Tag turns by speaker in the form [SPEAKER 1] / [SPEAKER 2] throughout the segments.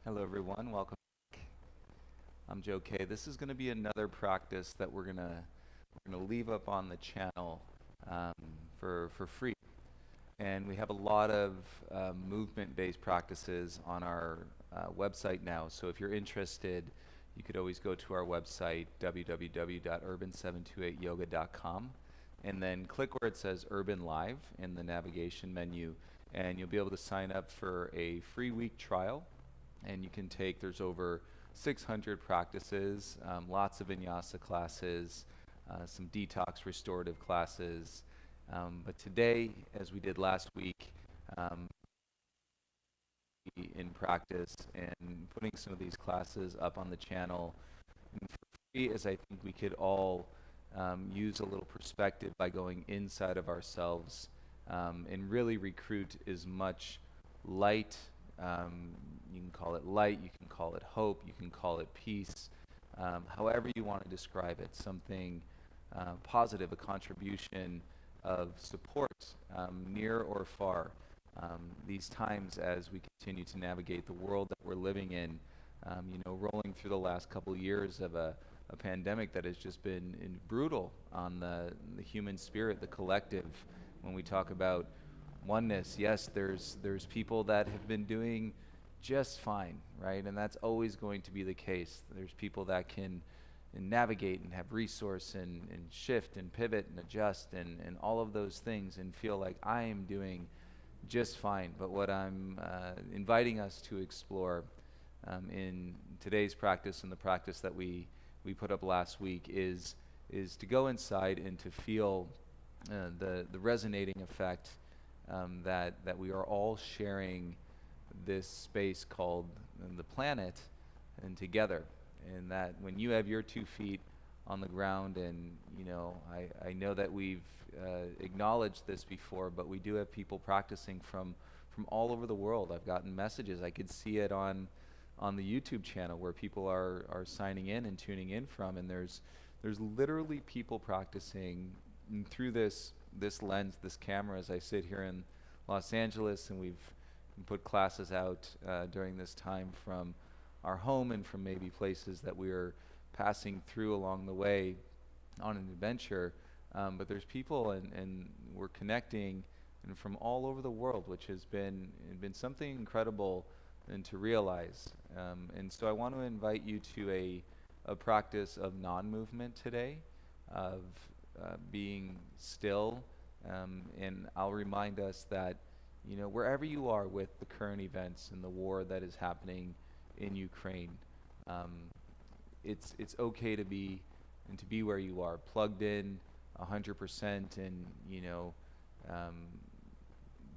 [SPEAKER 1] Hello everyone, welcome back. I'm Joe K. This is going to be another practice that we're gonna leave up on the channel um, for free. And we have a lot of movement-based practices on our website now. So if you're interested, you could always go to our website www.urban728yoga.com and then click where it says Urban Live in the navigation menu, and you'll be able to sign up for a free week trial. And you can take, there's over 600 practices, lots of vinyasa classes, some detox restorative classes. But today, as we did last week, um, in practice and putting some of these classes up on the channel and for free, as I think we could all use a little perspective by going inside of ourselves and really recruit as much light. You can call it light, you can call it hope, you can call it peace, however you want to describe it, something positive, a contribution of support, near or far. These times as we continue to navigate the world that we're living in, rolling through the last couple years of a pandemic that has just been brutal on the human spirit, the collective. When we talk about oneness, yes, there's people that have been doing just fine, right? And that's always going to be the case. There's people that can navigate and have resource and shift and pivot and adjust and all of those things and feel like I am doing just fine. But what I'm inviting us to explore in today's practice and the practice that we put up last week is to go inside and to feel the resonating effect that we are all sharing this space called the planet and together. And that when you have your 2 feet on the ground, and I know that we've acknowledged this before, but we do have people practicing from all over the world. I've gotten messages. I could see it on the YouTube channel where people are signing in and tuning in from, and there's literally people practicing through this lens, this camera, as I sit here in Los Angeles, and we've put classes out during this time from our home and from maybe places that we're passing through along the way on an adventure. But there's people and we're connecting and from all over the world, which has been something incredible and to realize. And so I want to invite you to a practice of non-movement today, of being still. And I'll remind us that wherever you are with the current events and the war that is happening in Ukraine, um, it's okay to be where you are, plugged in 100%, and um,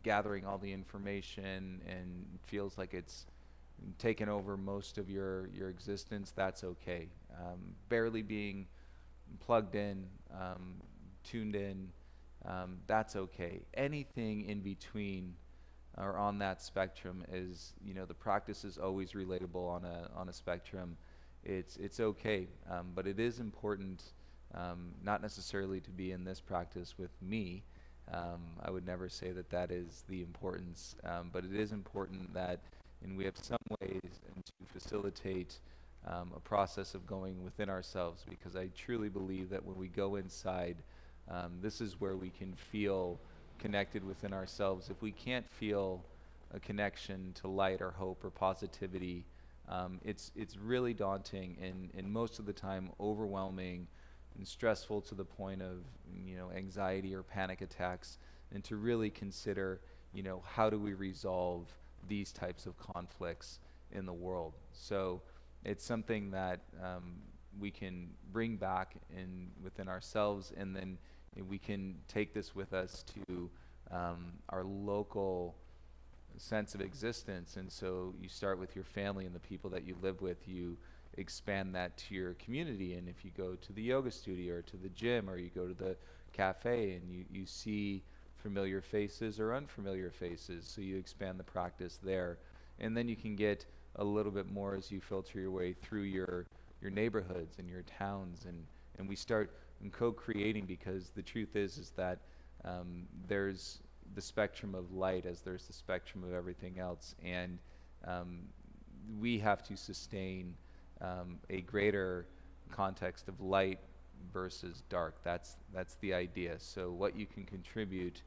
[SPEAKER 1] gathering all the information, and feels like it's taken over most of your existence. That's okay. Barely being plugged in, tuned in, that's okay. Anything in between or on that spectrum is, the practice is always relatable on a spectrum. It's okay, but it is important, not necessarily to be in this practice with me. I would never say that that is the importance, but it is important that, and we have some ways and to facilitate a process of going within ourselves, because I truly believe that when we go inside, this is where we can feel connected within ourselves. If we can't feel a connection to light or hope or positivity, it's really daunting and most of the time overwhelming and stressful to the point of anxiety or panic attacks. And to really consider how do we resolve these types of conflicts in the world. So it's something that we can bring back in within ourselves, and then we can take this with us to our local sense of existence. And so you start with your family and the people that you live with. You expand that to your community, and if you go to the yoga studio or to the gym, or you go to the cafe and you see familiar faces or unfamiliar faces, so you expand the practice there. And then you can get a little bit more as you filter your way through your neighborhoods and your towns, and we start co-creating, because the truth is that there's the spectrum of light as there's the spectrum of everything else. And we have to sustain a greater context of light versus dark. That's the idea. So what you can contribute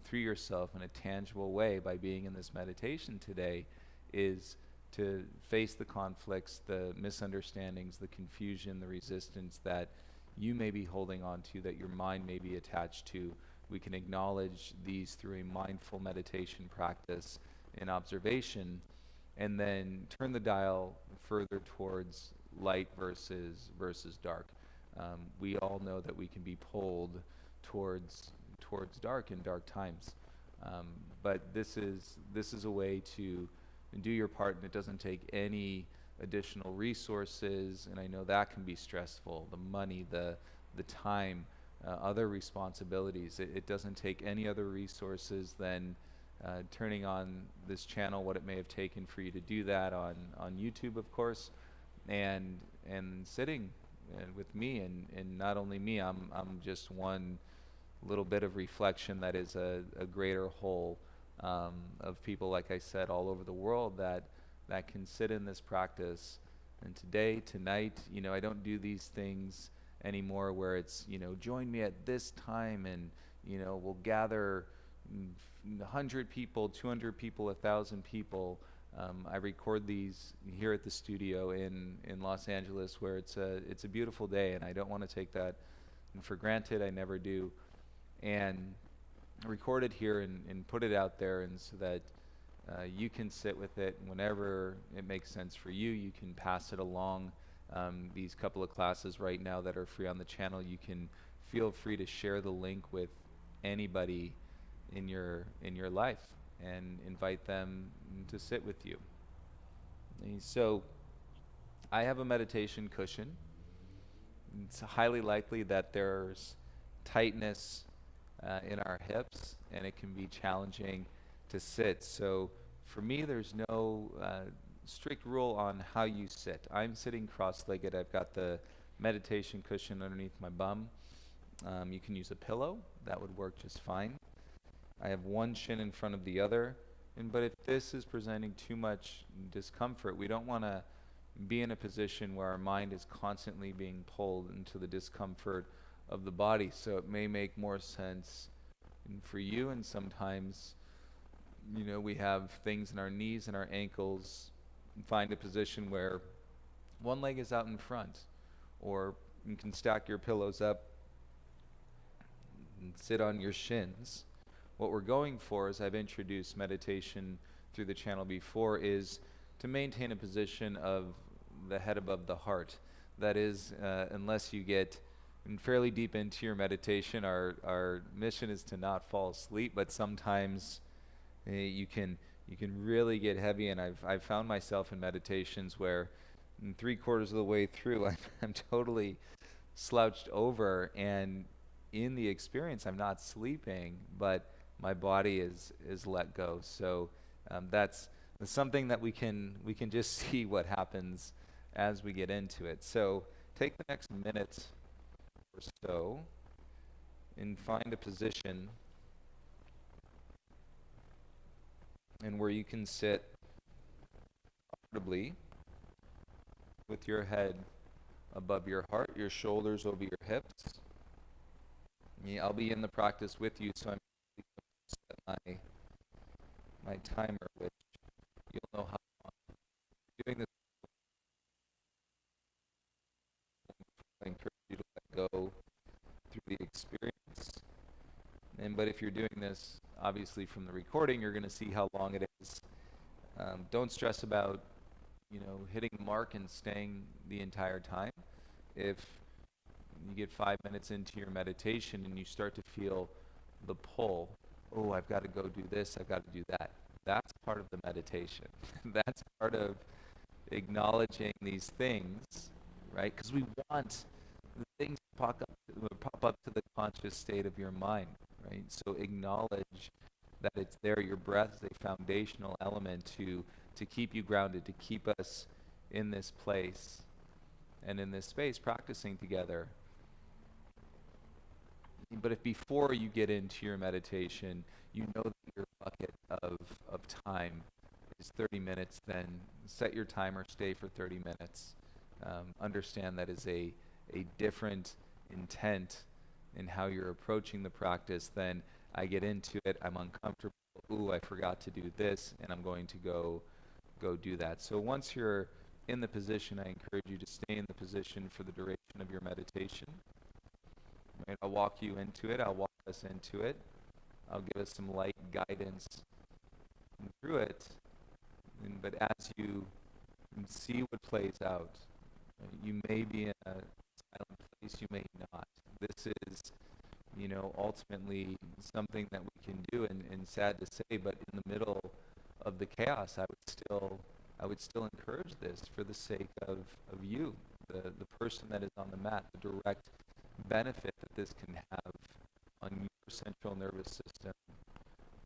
[SPEAKER 1] through yourself in a tangible way by being in this meditation today is to face the conflicts, the misunderstandings, the confusion, the resistance that you may be holding on to, that your mind may be attached to. We can acknowledge these through a mindful meditation practice and observation, and then turn the dial further towards light versus dark. We all know that we can be pulled towards dark in dark times, but this is a way to do your part, and it doesn't take any additional resources. And I know that can be stressful. The money, the time, other responsibilities. It doesn't take any other resources than turning on this channel, what it may have taken for you to do that on YouTube, of course, and sitting with me, and not only me, I'm just one little bit of reflection that is a greater whole of people, like I said, all over the world that can sit in this practice. And today, tonight, I don't do these things anymore where it's, join me at this time, and we'll gather 100 people, 200 people, 1,000 people. I record these here at the studio in Los Angeles, where it's a beautiful day, and I don't want to take that for granted. I never do. And record it here and put it out there, and so that you can sit with it whenever it makes sense for you. You can pass it along. These couple of classes right now that are free on the channel, you can feel free to share the link with anybody in your life and invite them to sit with you. And so I have a meditation cushion. It's highly likely that there's tightness in our hips, and it can be challenging to sit. So for me, there's no strict rule on how you sit. I'm sitting cross-legged. I've got the meditation cushion underneath my bum. You can use a pillow. That would work just fine. I have one shin in front of the other. But if this is presenting too much discomfort, we don't want to be in a position where our mind is constantly being pulled into the discomfort of the body. So it may make more sense for you, and sometimes we have things in our knees and our ankles, and find a position where one leg is out in front, or you can stack your pillows up and sit on your shins. What we're going for, as I've introduced meditation through the channel before, is to maintain a position of the head above the heart. That is, unless you get fairly deep into your meditation, our mission is to not fall asleep, but sometimes you can really get heavy, and I've found myself in meditations where 3/4 of the way through I'm totally slouched over, and in the experience I'm not sleeping, but my body is let go. So that's something that we can just see what happens as we get into it. So take the next minute or so and find a position and where you can sit comfortably with your head above your heart, your shoulders over your hips. Yeah, I'll be in the practice with you, so I'm set my timer, which you'll know how long I'm doing this. I encourage you to let go through the experience. But if you're doing this, obviously from the recording, you're going to see how long it is. Don't stress about, hitting the mark and staying the entire time. If you get 5 minutes into your meditation and you start to feel the pull, oh, I've got to go do this, I've got to do that. That's part of the meditation. That's part of acknowledging these things, right? Because we want the things to pop up to the conscious state of your mind, right? So acknowledge that it's there. Your breath is a foundational element to keep you grounded, to keep us in this place and in this space practicing together. But if before you get into your meditation, you know that your bucket of time is 30 minutes, then set your timer, stay for 30 minutes. Understand that is a different intent in how you're approaching the practice than I get into it, I'm uncomfortable, ooh, I forgot to do this, and I'm going to go do that. So once you're in the position, I encourage you to stay in the position for the duration of your meditation. Right? I'll walk you into it. I'll walk us into it. I'll give us some light guidance through it. But as you see what plays out, you may be in a silent place, you may not. This is, ultimately something that we can do, and sad to say, but in the middle of the chaos, I would still encourage this for the sake of you, the person that is on the mat, the direct benefit that this can have on your central nervous system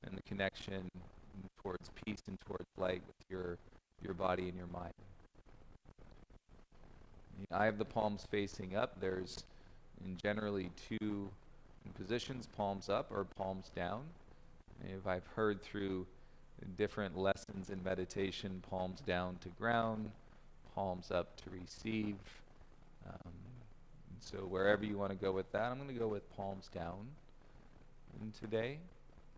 [SPEAKER 1] and the connection towards peace and towards light with your body and your mind. I have the palms facing up. There's generally two positions, palms up or palms down. If I've heard through different lessons in meditation, palms down to ground, palms up to receive. So wherever you want to go with that, I'm going to go with palms down today.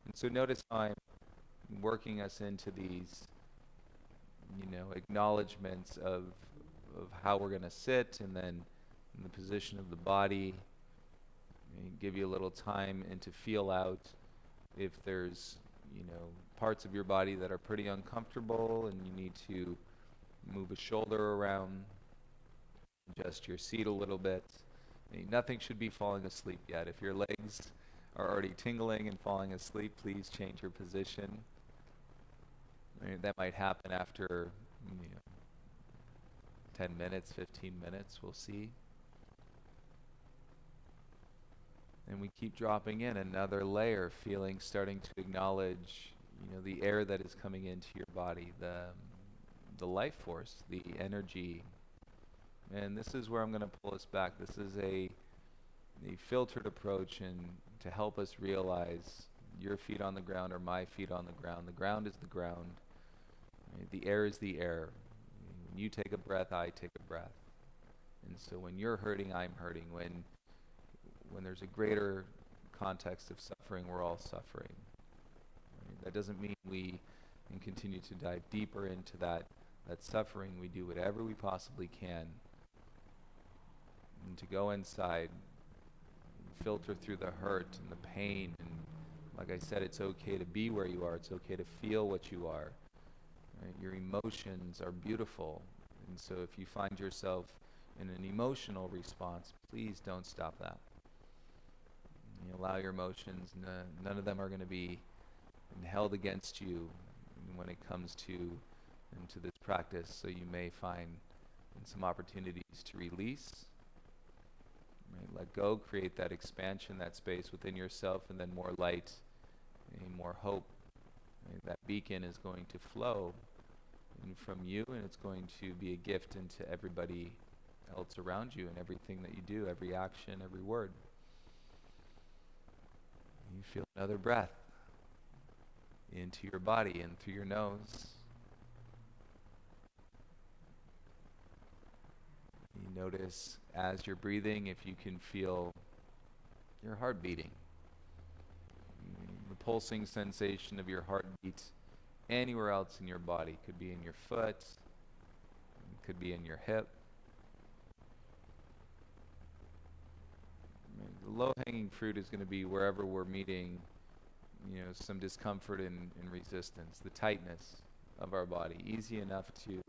[SPEAKER 1] And so notice how I'm working us into these, acknowledgments of how we're going to sit, and then in the position of the body, give you a little time and to feel out if there's, parts of your body that are pretty uncomfortable and you need to move a shoulder around, adjust your seat a little bit. Nothing should be falling asleep yet. If your legs are already tingling and falling asleep, please change your position. That might happen after 10 minutes, 15 minutes, we'll see. And we keep dropping in another layer, starting to acknowledge, the air that is coming into your body, the life force, the energy. And this is where I'm going to pull us back. This is a filtered approach, and to help us realize your feet on the ground or my feet on the ground. The ground is the ground. Right? The air is the air. When you take a breath, I take a breath. And so when you're hurting, I'm hurting. When there's a greater context of suffering, we're all suffering. Right? That doesn't mean we can continue to dive deeper into that suffering. We do whatever we possibly can and to go inside, filter through the hurt and the pain. And like I said, it's okay to be where you are. It's okay to feel what you are. Right? Your emotions are beautiful. And so if you find yourself in an emotional response, please don't stop that. Allow your emotions. None of them are going to be held against you when it comes to this practice. So you may find some opportunities to release, right? Let go, create that expansion, that space within yourself, and then more light, more hope. Right? That beacon is going to flow from you, and it's going to be a gift into everybody else around you and everything that you do, every action, every word. You feel another breath into your body and through your nose. You notice as you're breathing if you can feel your heart beating. The pulsing sensation of your heartbeat anywhere else in your body. Could be in your foot, could be in your hip. The low-hanging fruit is going to be wherever we're meeting, some discomfort and resistance, the tightness of our body. Easy enough to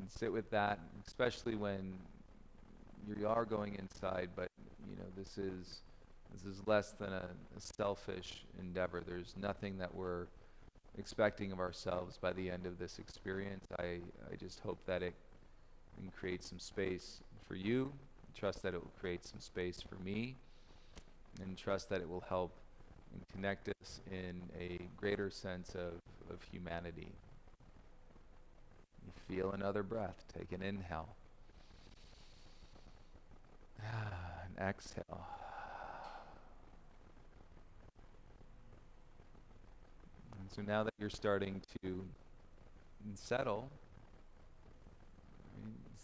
[SPEAKER 1] sit with that, especially when you are going inside, but this is less than a selfish endeavor. There's nothing that we're expecting of ourselves by the end of this experience. I just hope that it can create some space for you. Trust that it will create some space for me, and trust that it will help and connect us in a greater sense of humanity. You feel another breath. Take an inhale. And exhale. And And so now that you're starting to settle,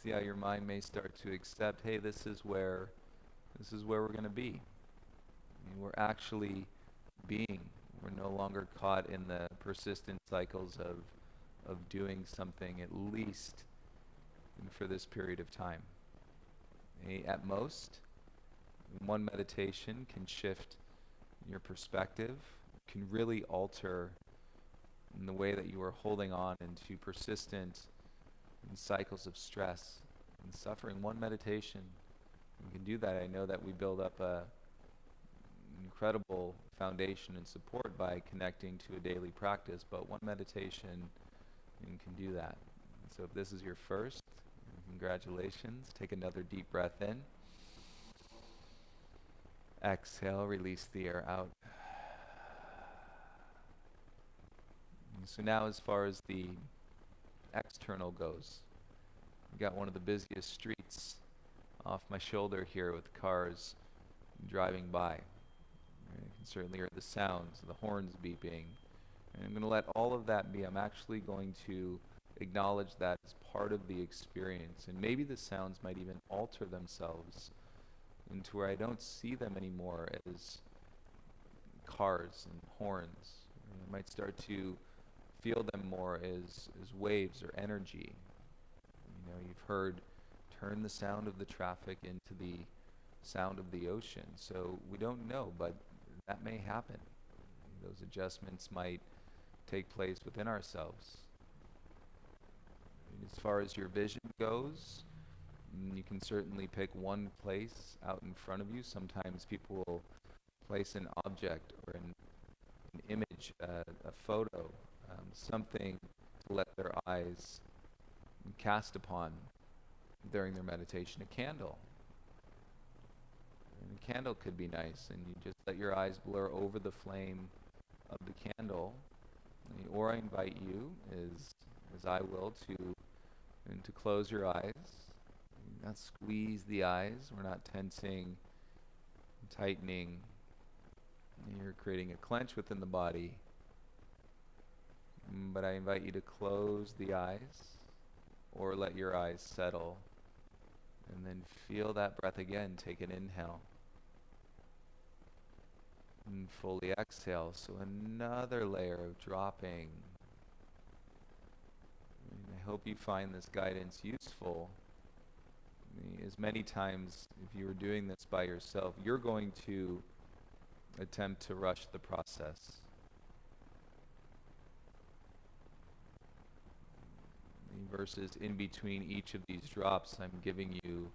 [SPEAKER 1] see how your mind may start to accept, hey, this is where we're going to be. We're actually being. We're no longer caught in the persistent cycles of doing something, at least for this period of time. At most, one meditation can shift your perspective, can really alter in the way that you are holding on into persistent cycles of stress and suffering. One meditation, you can do that. I know that we build up a incredible foundation and support by connecting to a daily practice, but one meditation you can do that. So if this is your first, congratulations. Take another deep breath in. Exhale, release the air out. So now as far as the external goes, we got one of the busiest streets off my shoulder here with cars driving by. You can certainly hear the sounds, the horns beeping. And I'm going to let all of that be. I'm actually going to acknowledge that as part of the experience. And maybe the sounds might even alter themselves into where I don't see them anymore as cars and horns. I might start to feel them more as waves or energy. You've heard turn the sound of the traffic into the sound of the ocean. So we don't know, but that may happen. Those adjustments might take place within ourselves. As far as your vision goes, you can certainly pick one place out in front of you. Sometimes people will place an object or an image, a photo, something to let their eyes cast upon during their meditation. A candle. And a candle could be nice, and you just let your eyes blur over the flame of the candle. Or I invite you, as I will, to close your eyes. Not squeeze the eyes. We're not tensing, tightening. You're creating a clench within the body. But I invite you to close the eyes or let your eyes settle. And then feel that breath again. Take an inhale. And fully exhale. So another layer of dropping. And I hope you find this guidance useful. As many times, if you were doing this by yourself, you're going to attempt to rush the process. Versus in between each of these drops, I'm giving you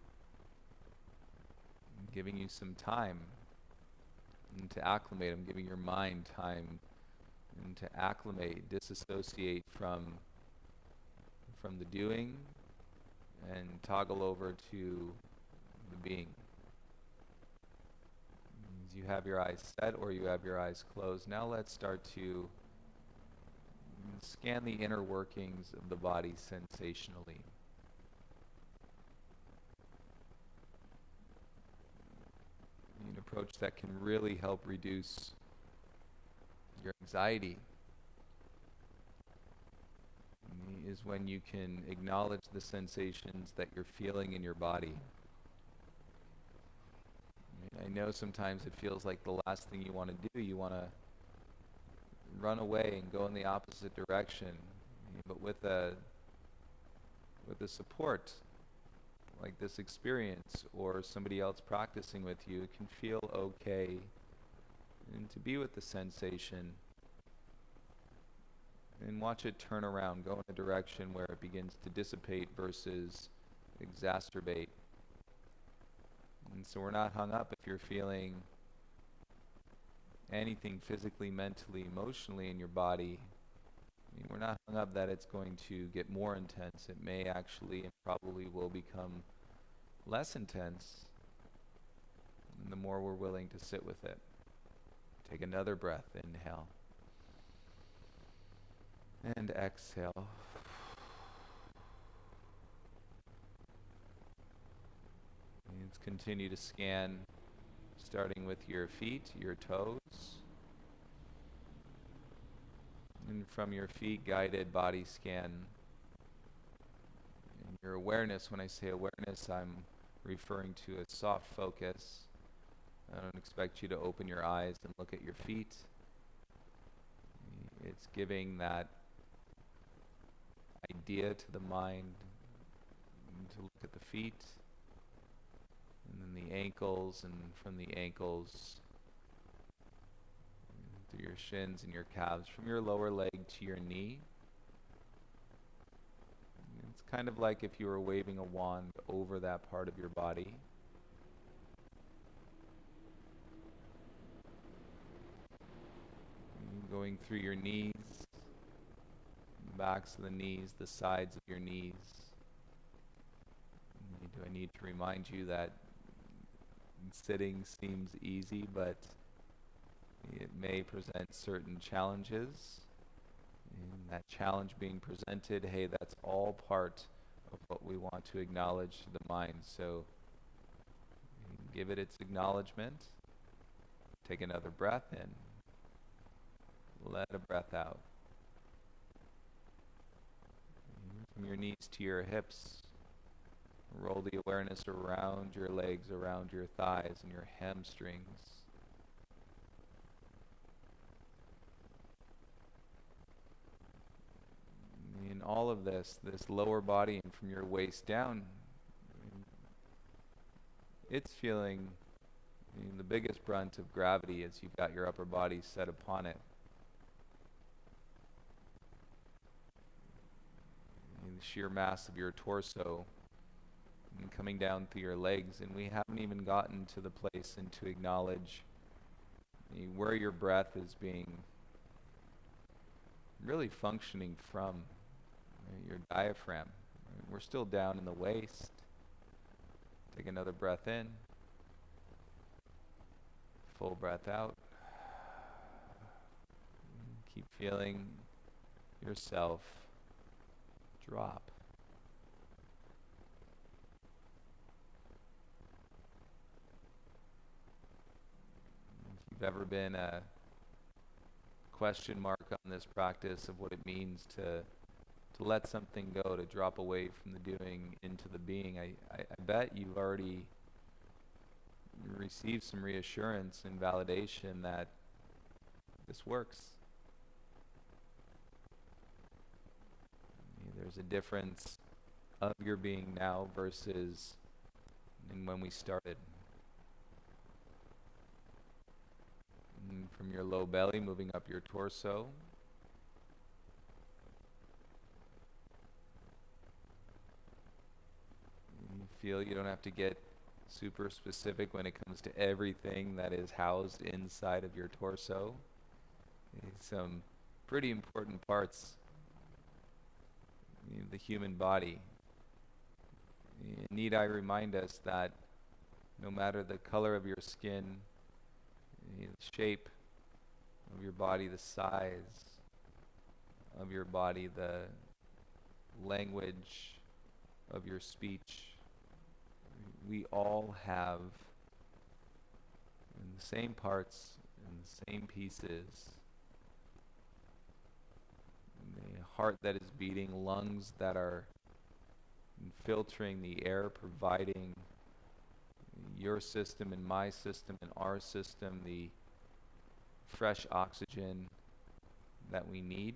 [SPEAKER 1] some time to acclimate. I'm giving your mind time to acclimate, disassociate from the doing, and toggle over to the being. You have your eyes set or you have your eyes closed. Now let's start to scan the inner workings of the body sensationally. An approach that can really help reduce your anxiety is when you can acknowledge the sensations that you're feeling in your body. I know sometimes it feels like the last thing you want to do. You want to run away and go in the opposite direction. But with a support like this experience or somebody else practicing with you, it can feel okay and to be with the sensation and watch it turn around, go in a direction where it begins to dissipate versus exacerbate. And so we're not hung up if you're feeling anything physically, mentally, emotionally in your body. We're not hung up that it's going to get more intense. It may actually and probably will become less intense the more we're willing to sit with it. Take another breath. Inhale. And exhale. Let's continue to scan, starting with your feet, your toes, And from your feet, guided body scan. And your awareness, when I say awareness, I'm referring to a soft focus. I don't expect you to open your eyes and look at your feet. It's giving that idea to the mind to look at the feet, and then the ankles, and from the ankles through your shins and your calves, from your lower leg to your knee. It's kind of like if you were waving a wand over that part of your body. Going through your knees, backs of the knees, the sides of your knees. Do I need to remind you that sitting seems easy, but it may present certain challenges. And that challenge being presented, hey, that's all part of what we want to acknowledge to the mind. So give it its acknowledgement. Take another breath in. Let a breath out. From your knees to your hips, roll the awareness around your legs, around your thighs and your hamstrings. In all of this lower body, and from your waist down, it's feeling the biggest brunt of gravity as you've got your upper body set upon it. The sheer mass of your torso and coming down through your legs, and we haven't even gotten to the place and to acknowledge where your breath is being really functioning from, your diaphragm. We're still down in the waist. Take another breath in, full breath out. Keep feeling yourself drop. If you've ever been a question mark on this practice of what it means to let something go, to drop away from the doing into the being, I bet you've already received some reassurance and validation that this works. There's a difference of your being now versus in when we started. And from your low belly, moving up your torso. You feel you don't have to get super specific when it comes to everything that is housed inside of your torso. Some pretty important parts. The human body. Need I remind us that no matter the color of your skin, the shape of your body, the size of your body, the language of your speech, we all have in the same parts, in the same pieces, a heart that is beating, lungs that are filtering the air, providing your system and my system and our system the fresh oxygen that we need.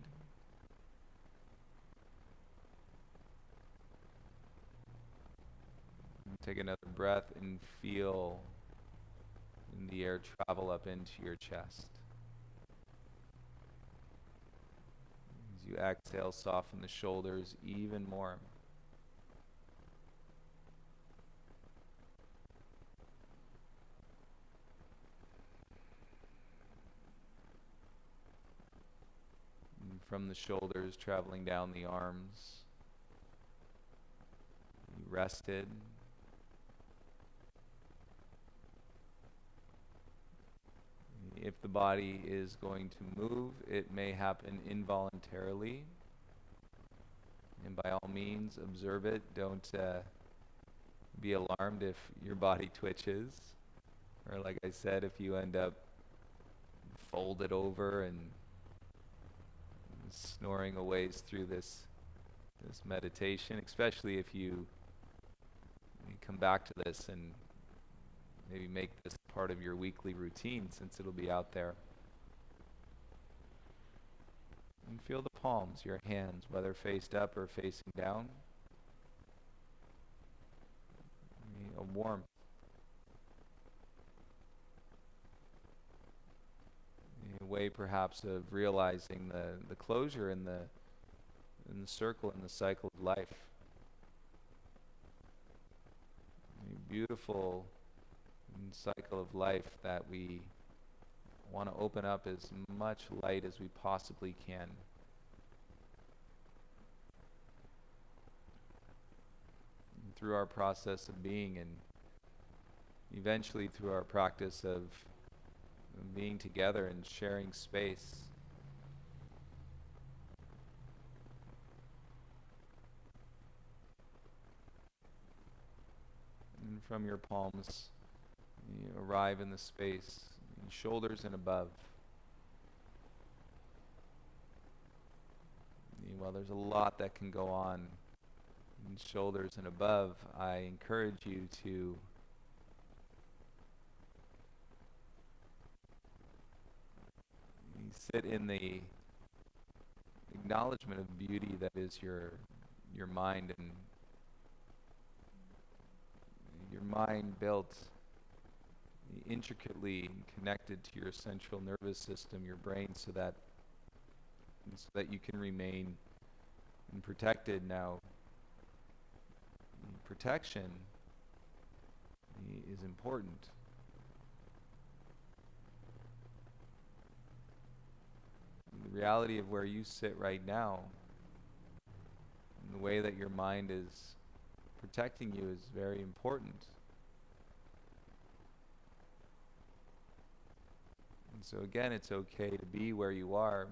[SPEAKER 1] Take another breath and feel the air travel up into your chest. As you exhale, soften the shoulders even more. And from the shoulders, traveling down the arms. You rested. If the body is going to move, it may happen involuntarily. And by all means, observe it. Don't be alarmed if your body twitches. Or like I said, if you end up folded over and snoring a ways through this meditation, especially if you come back to this and maybe make this part of your weekly routine, since it'll be out there. And feel the palms, your hands, whether faced up or facing down. A warmth. A way perhaps of realizing the closure in the circle, in the cycle of life. A beautiful cycle of life that we want to open up as much light as we possibly can. And through our process of being, and eventually through our practice of being together and sharing space, and from your palms you arrive in the space, shoulders and above. While there's a lot that can go on in shoulders and above, I encourage you to sit in the acknowledgement of beauty that is your mind, and your mind built intricately connected to your central nervous system, your brain, so that you can remain protected. Now, protection is important. The reality of where you sit right now, and the way that your mind is protecting you, is very important. And so again, it's okay to be where you are.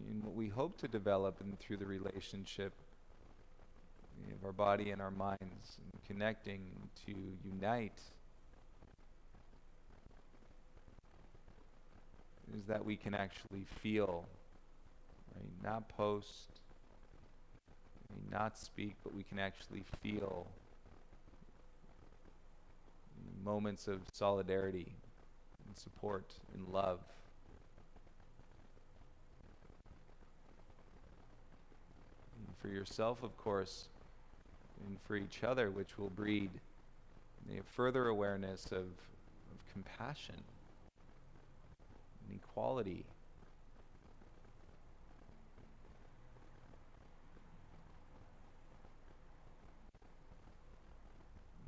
[SPEAKER 1] And what we hope to develop through the relationship of our body and our minds, and connecting to unite, is that we can actually feel, right? Not post, not speak, but we can actually feel moments of solidarity and support and love. And for yourself, of course, and for each other, which will breed further awareness of compassion and equality.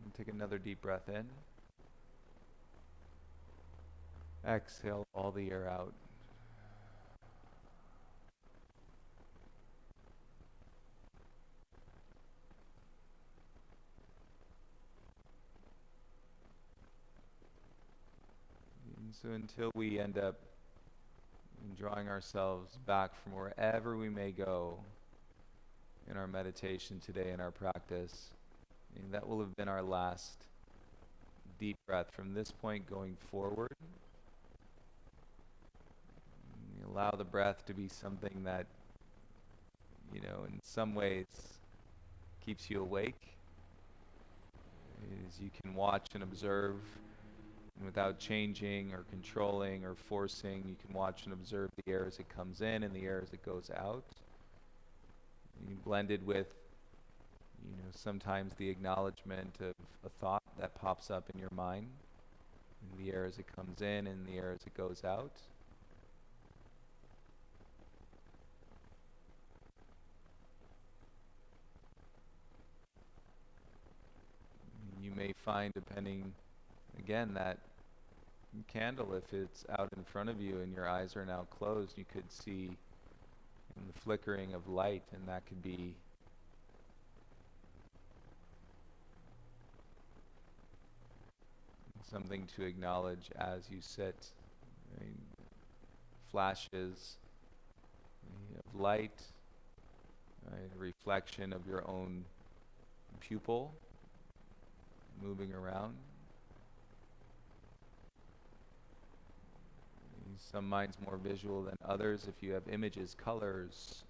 [SPEAKER 1] And take another deep breath in. Exhale all the air out. And so until we end up drawing ourselves back from wherever we may go in our meditation today, in our practice, and that will have been our last deep breath. From this point going forward, allow the breath to be something that, in some ways keeps you awake. As you can watch and observe, and without changing or controlling or forcing, you can watch and observe the air as it comes in and the air as it goes out. You blended with, sometimes the acknowledgement of a thought that pops up in your mind, and the air as it comes in and the air as it goes out. You may find, depending, again, that candle, if it's out in front of you and your eyes are now closed, you could see the flickering of light, and that could be something to acknowledge as you sit. Flashes of light, a reflection of your own pupil moving around. Some minds more visual than others. If you have images, colors,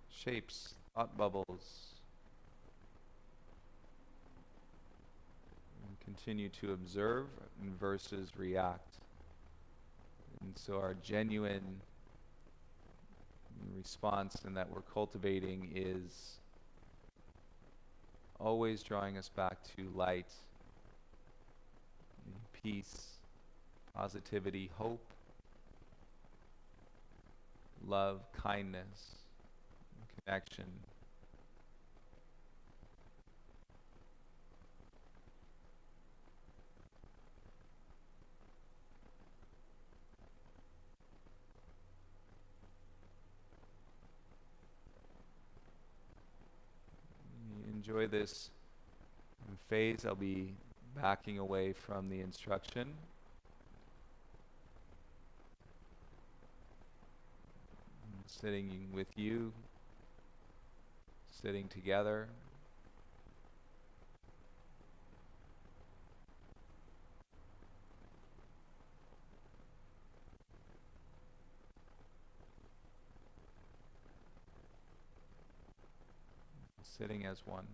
[SPEAKER 1] shapes, thought bubbles, and continue to observe versus react. And so our genuine response and that we're cultivating is always drawing us back to light, peace, positivity, hope, love, kindness, connection. Enjoy this phase. I'll be backing away from the instruction. Sitting with you, sitting together. Sitting as one.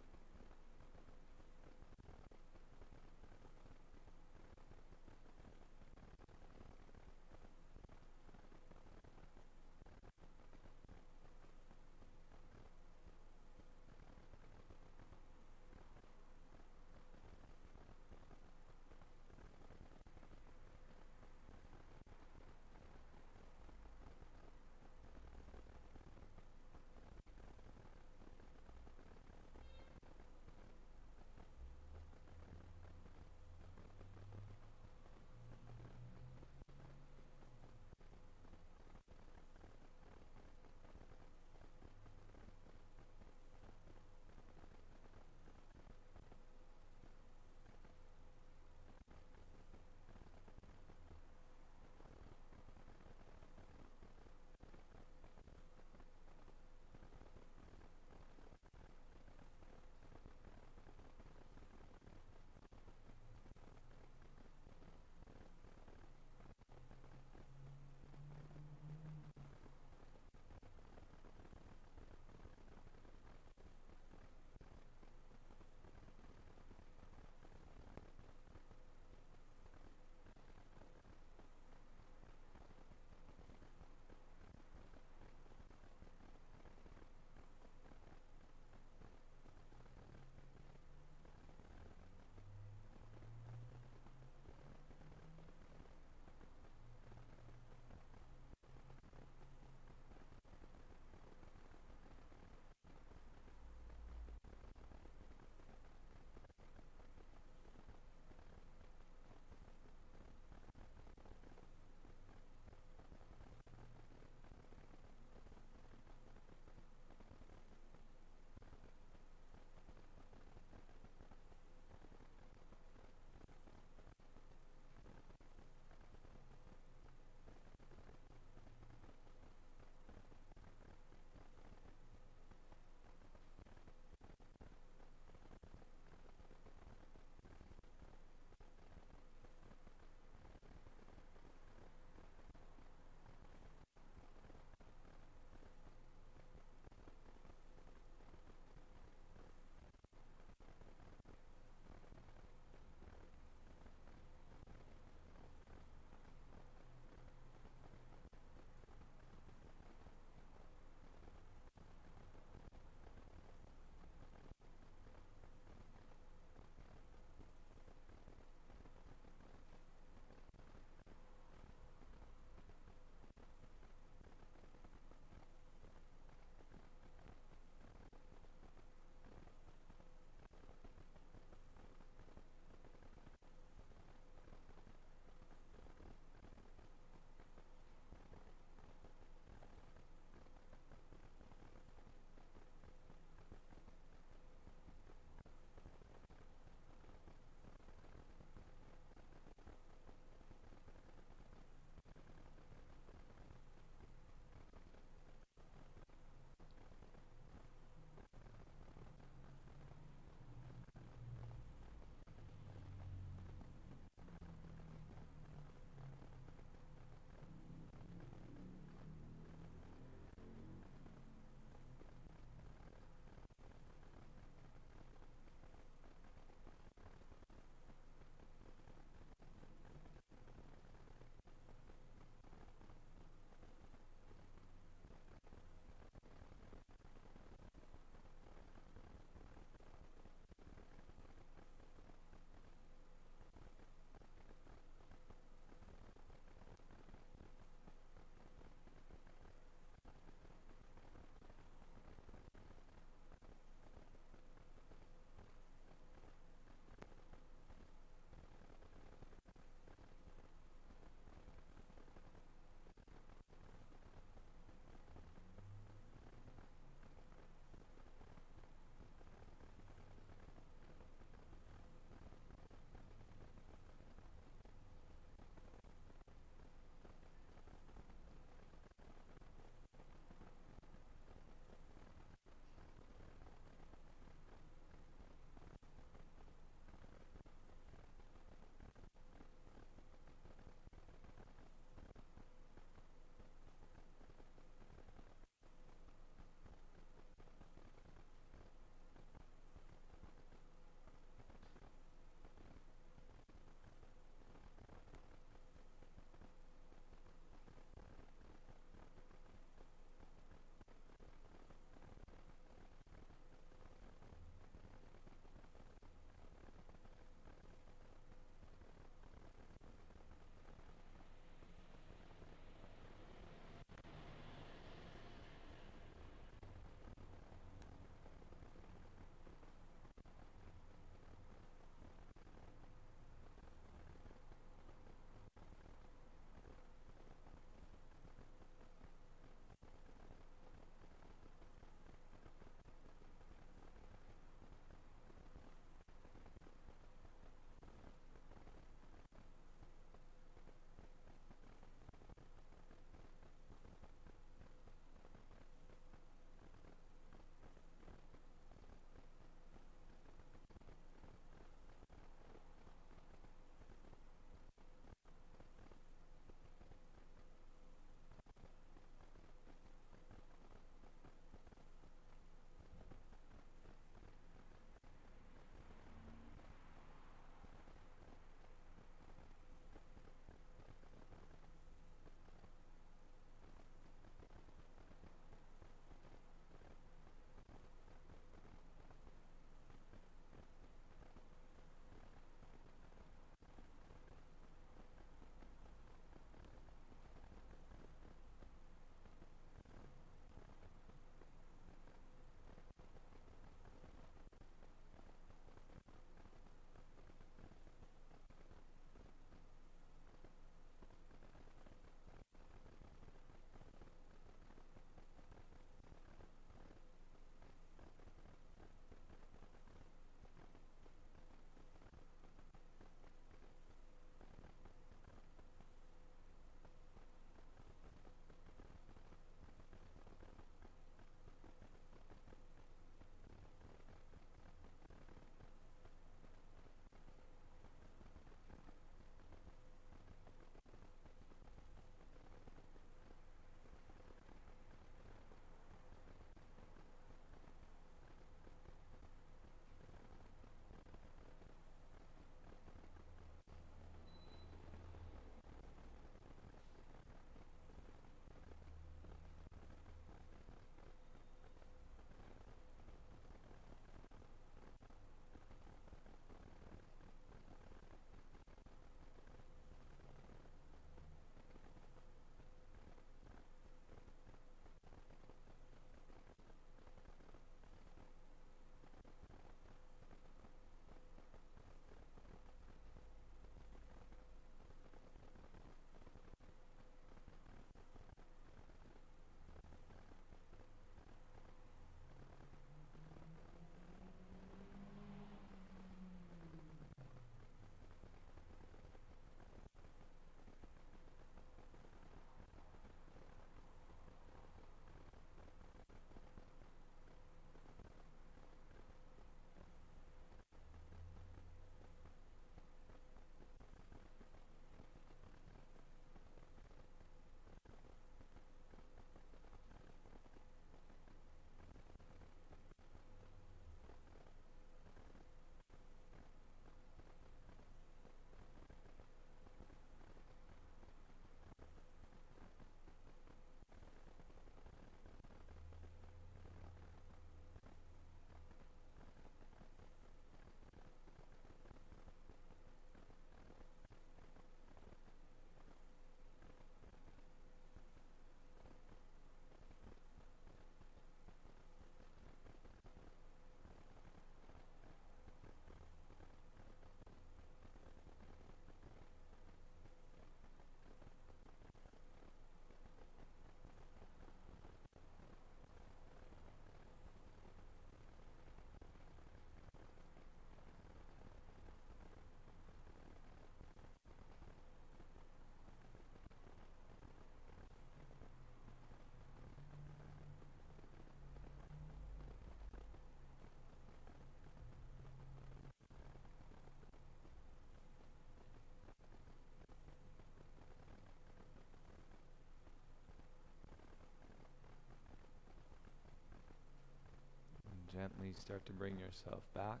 [SPEAKER 1] You start to bring yourself back.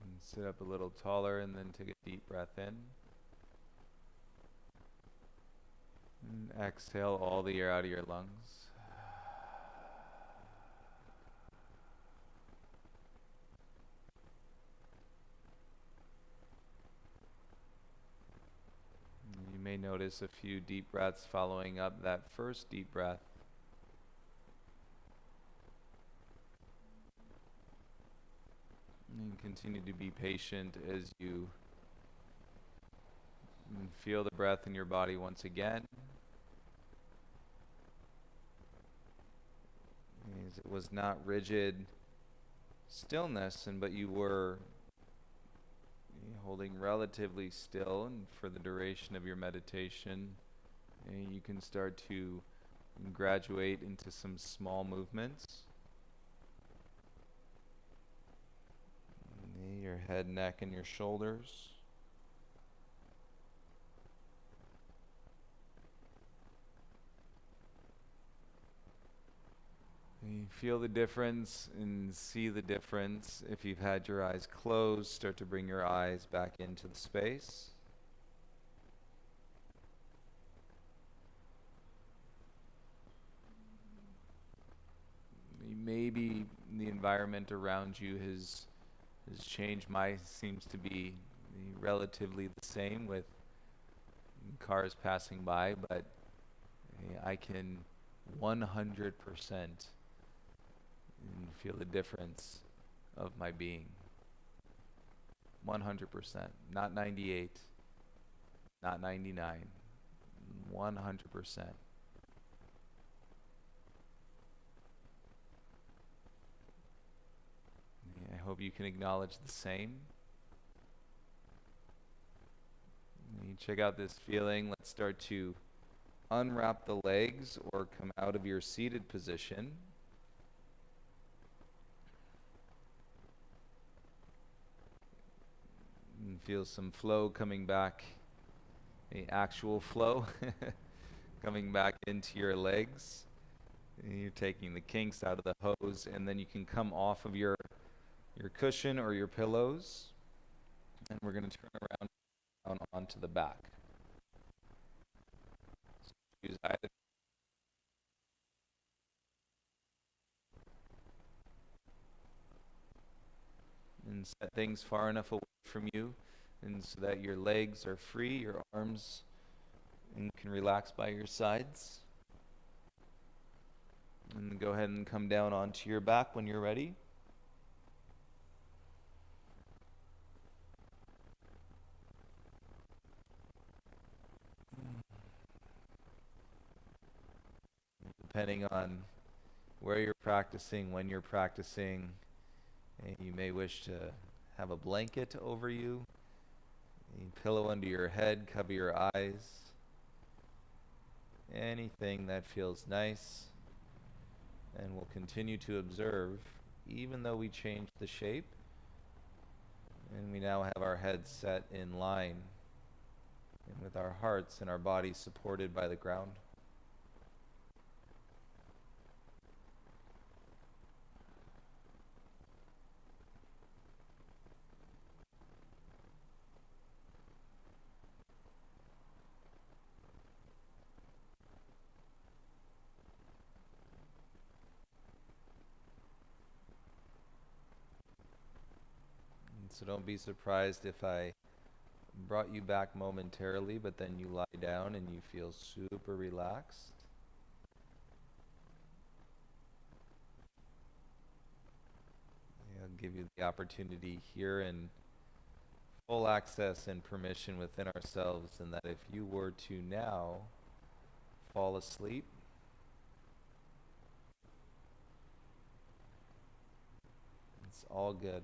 [SPEAKER 1] And sit up a little taller and then take a deep breath in. And exhale all the air out of your lungs. You may notice a few deep breaths following up that first deep breath. And continue to be patient as you feel the breath in your body once again. As it was not rigid stillness, but you were holding relatively still, and for the duration of your meditation, you can start to graduate into some small movements. Your head, neck, and your shoulders. You feel the difference and see the difference. If you've had your eyes closed, start to bring your eyes back into the space. Maybe the environment around you has changed. Mine seems to be relatively the same, with cars passing by, but I can 100% feel the difference of my being. 100%, not 98, not 99, 100%. I hope you can acknowledge the same. You check out this feeling. Let's start to unwrap the legs or come out of your seated position. And feel some flow coming back, the actual flow coming back into your legs. And you're taking the kinks out of the hose, and then you can come off of your cushion or your pillows, and we're going to turn around down onto the back. So use either and set things far enough away from you, and so that your legs are free, your arms and can relax by your sides. And go ahead and come down onto your back when you're ready. Depending on where you're practicing, when you're practicing, you may wish to have a blanket over you, a pillow under your head, cover your eyes, anything that feels nice. And we'll continue to observe, even though we change the shape, and we now have our heads set in line, and with our hearts and our bodies supported by the ground. So don't be surprised if I brought you back momentarily, but then you lie down and you feel super relaxed. I'll give you the opportunity here and full access and permission within ourselves, and that if you were to now fall asleep, it's all good.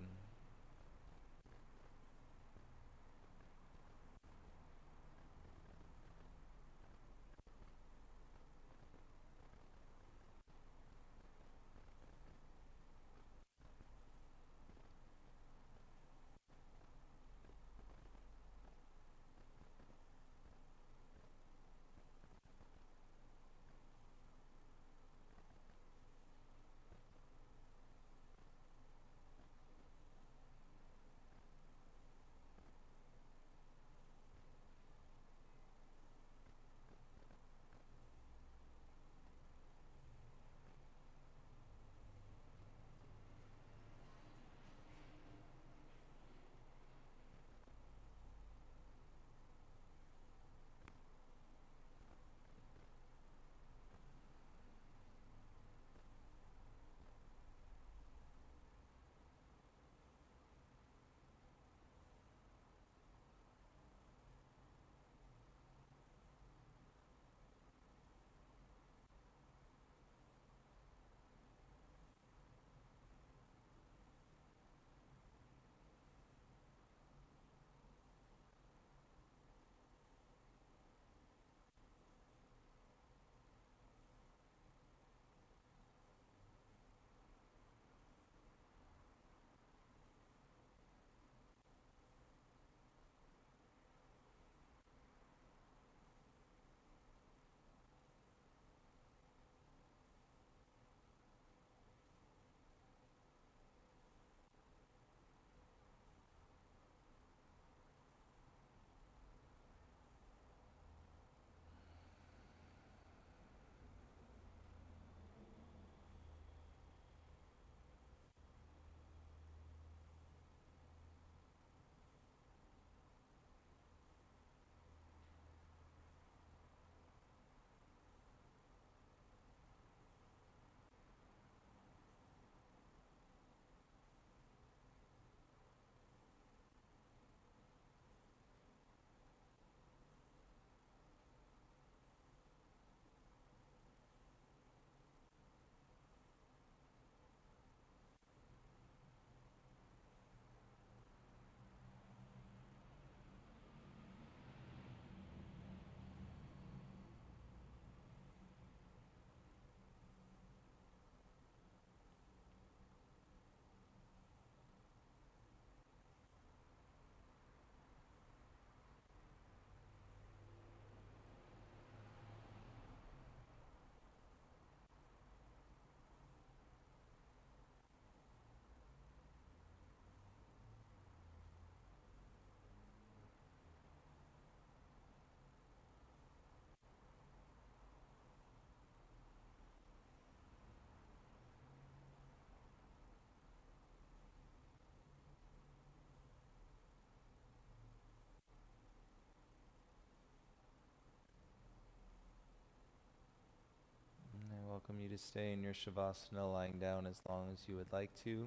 [SPEAKER 1] welcome you to stay in your Shavasana, lying down as long as you would like to.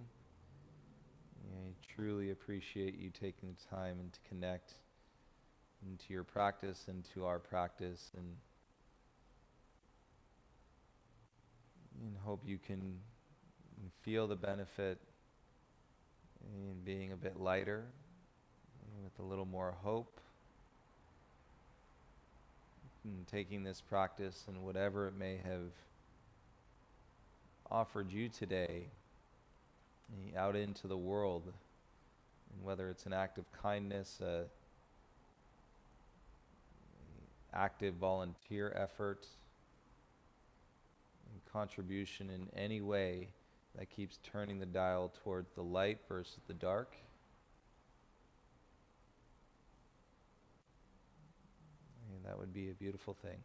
[SPEAKER 1] I truly appreciate you taking the time and to connect into your practice and to our practice, and hope you can feel the benefit in being a bit lighter, with a little more hope, and taking this practice and whatever it may have offered you today out into the world, and whether it's an act of kindness, active volunteer effort, and contribution in any way that keeps turning the dial towards the light versus the dark. And that would be a beautiful thing.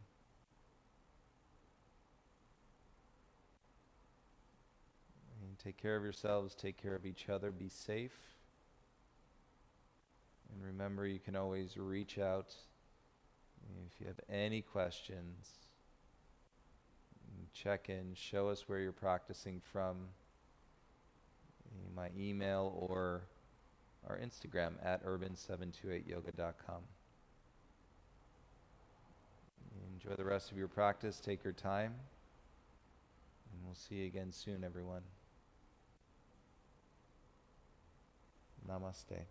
[SPEAKER 1] And take care of yourselves, take care of each other, be safe. And remember, you can always reach out if you have any questions. Check in, show us where you're practicing from. My email or our Instagram at urban728yoga.com. Enjoy the rest of your practice, take your time, and we'll see you again soon, everyone. Namaste.